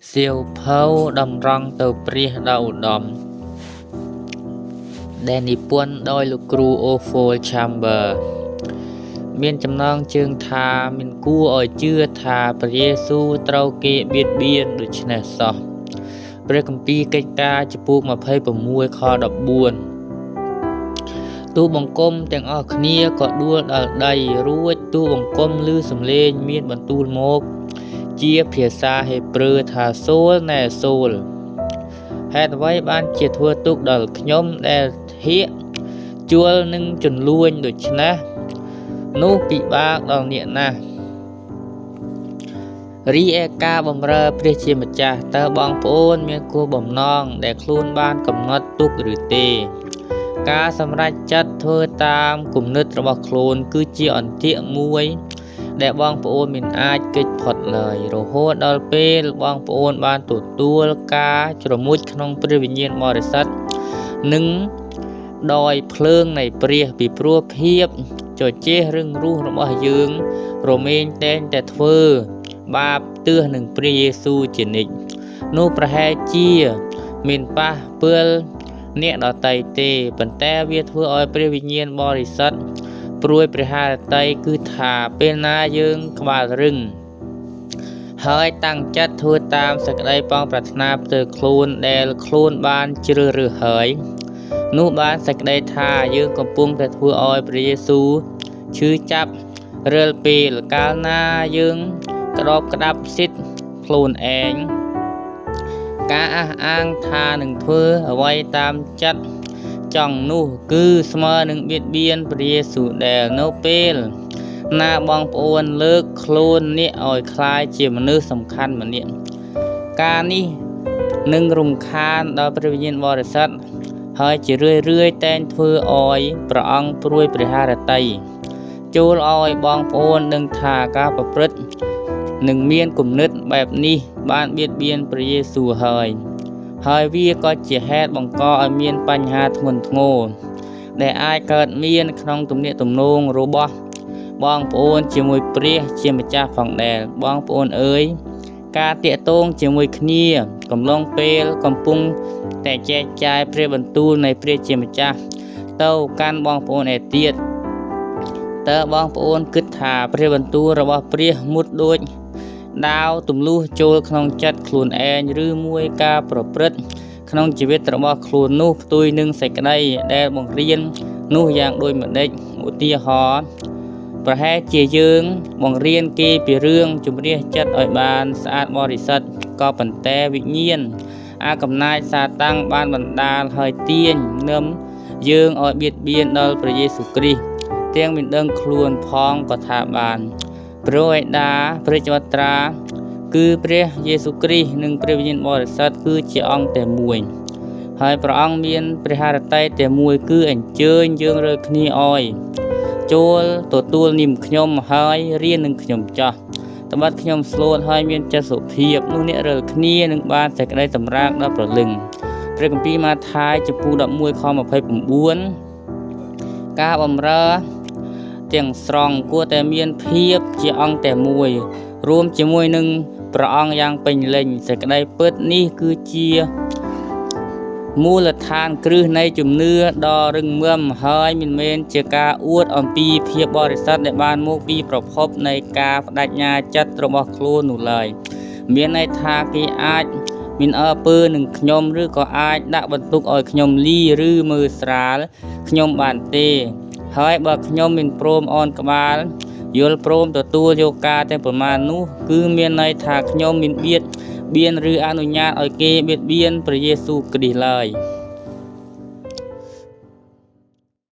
siêu phâu đầm rong tàu priết đau đầm đèn nhị quân đôi lục cru ô chamber miền chấm nong chương thà miền cua ở chưa thà Giêsu trâu kê biệt biên được chne sọព្រះគម្ពីរកិច្ចការចំពោះ26ខ14ទូបង្គំទាំងអស់គ្នាក៏ដួលដល់ដីរួចទូបង្គំឮសំឡេងមានបន្ទូលមកជាភាសាហេប្រឺថាសូលណែសូលហេតុអ្វីបានជាធ្វើទុកដល់ខ្ញុំដែលធាកជួលនឹងជន្លួញដូច្នេះនោះពិបាកដល់អ្នកណាស់រីឯការបម្រើព្រះជាម្ចាស់តើបងប្អូនមានគោលបំណងដែលខ្លួនបានកំណត់ទុកឬទេការសម្រេចចិត្តធ្វើតាមគំនិតរបស់ខ្លួនគឺជាអន្ទាក់មួយដែលបងប្អូនមិនអាចគេចផុតឡើយរហូតដល់ពេលបងប្អូនបានទទួលការជ្រមុជក្នុងព្រះវិញ្ញាណបរិសុទ្ធនិងដោយភ្លើងនៃព្រះពីព្រោះភាពជជែករឹងរូសរបស់យើងរមែងតែងតែធ្វើបាបទើសនឹងព្រះយេស៊ូវជានិច្ចនោះប្រហែលជាមានប៉ះពាល់អ្នកដទៃទេប៉ុន្តែវាធ្វើឲ្យព្រះវិញ្ញាណបរិសុទ្ធព្រួយព្រះハរតីគឺថាពេលណាយើងក្បាលរឹងហើយតាំងចិត្តធ្វើតាមសេចក្តីប៉ងប្រាថ្នាផ្ទាល់ខ្លួនដែលខ្លួនបានជ្រើសរើសហើយនោះបានសេចក្តីថាយើងកំពុងតែធ្វើឲ្យព្រះយេស៊ូវឈឺចាប់រាល់ពេលកាលណាយើងក្តោបក្តាប់សិទ្ធខ្លួនឯងការអះអាងថានឹងធ្វើអ្វីតាមចិត្តចង់នោះគឺស្មើនឹងបៀតបៀនព្រះយេស៊ូវដែលនៅពេលណាបងប្អូនលើកខ្លួនអ្នកឲ្យคล้ายជាមនុស្សសំខាន់ម្នាក់ការនេះនឹងរំខានដល់ព្រះវិញ្ញាណបរិសុទ្ធហើយជារឿយតែងធ្វើឲ្យព្រះអង្គព្រួយព្រះハរតីចូលឲ្យបងប្អូនដឹងថាការប្រព្រឹត្តនឹងមានគំនិតបែបនេះបានបៀតបៀនព្រះយេស៊ូវហើយវាក៏ជាហេតុបង្កឲ្យមានបញ្ហាធ្ងន់ធ្ងរដែលអាចកើតមានក្នុងទំនាក់ទំនងរបស់បងប្អូនជាមួយព្រះជាម្ចាស់ផងដែរបងប្អូនអើយការតាក់ទងជាមួយគ្នាកំឡុងពេលកំពុងតែចែកចាយព្រះបន្ទូលនៃព្រះជាម្ចាស់ទៅកាន់បងប្អូនឯទៀតតើបងប្អូនគិតថាព្រះបន្ទូលរបស់ព្រះមុតដូចដាវទម្លុះចូលក្នុងចិត្តខ្លួនឯងឬមួយការប្រព្រឹត្តក្នុងជីវិតរបស់ខ្លួននោះផ្ទុយនឹងសេចក្តីដែលបង្រៀននោះយ៉ាងដូចម្ដេចឧទាហរណ៍ប្រហែលជាយើងបង្រៀនគេពីរឿងជំរះចិត្តឲ្យបានស្អាតបរិសុទ្ធក៏ប៉ុន្តែវិញ្ញាណអាកំណាចសាតាំងបានបណ្ដាលឲ្យទាញនឹមយើងឲ្យបៀតបៀនដល់ព្រះយេស៊ូវគ្រីស្ទទាំងមិនដឹងខ្លួនផងក៏ថាបានព្រះឯដាព្រះចត្រាគឺព្រះយេស៊ូវគ្រីស្ទនិងព្រះវិញ្ញាណបរិសុទ្ធគឺជាអង្គតែមួយហើយព្រះអង្គមានព្រះハរតីតែមួយគឺអញ្ជើញយើងរើគ្នាឲ្យចូលទទួលនាមខ្ញុំហើយរៀននឹងខ្ញុំចាស់ត្បិតខ្ញុំស្លូតហើយមានចិត្តសុភាពនោះអ្នករើគ្នានឹងបានសេចក្តីសម្រាកដល់ប្រលឹងព្រះគម្ពីរម៉ាថាយចំពោះ11ខ29ការបម្រើទាំងស្រុងគួរតែមានភាពជាអង្គតែមួយរួមជាមួយនឹងព្រះអង្គយ៉ាងពេញលេញសេចក្តីពិតនេះគឺជាមូលដ្ឋានគ្រឹះនៃជំនឿដ៏រឹងមាំហើយមិនមែនជាការអួតអំពីភាពបរិសុទ្ធដែលបានមកពីប្រភពនៃការបដិញ្ញាចិត្តរបស់ខ្លួននោះឡើយមានន័យថាគេអាចមានអើពើនឹងខ្ញុំឬក៏អាចដាក់បន្ទុកឲ្យខ្ញុំលីឬមើលស្រាលខ្ញុំបានទេហើយបើខ្ញុំមិនព្រមអនក្បាលយល់ព្រមទទួលយកការទាំងប្រមាណនោះគឺមានន័យថាខ្ញុំមិនបៀតបៀនឬអនុញ្ញាតឲ្យគេបៀតបៀនព្រះយេស៊ូវគ្រីស្ទឡើយ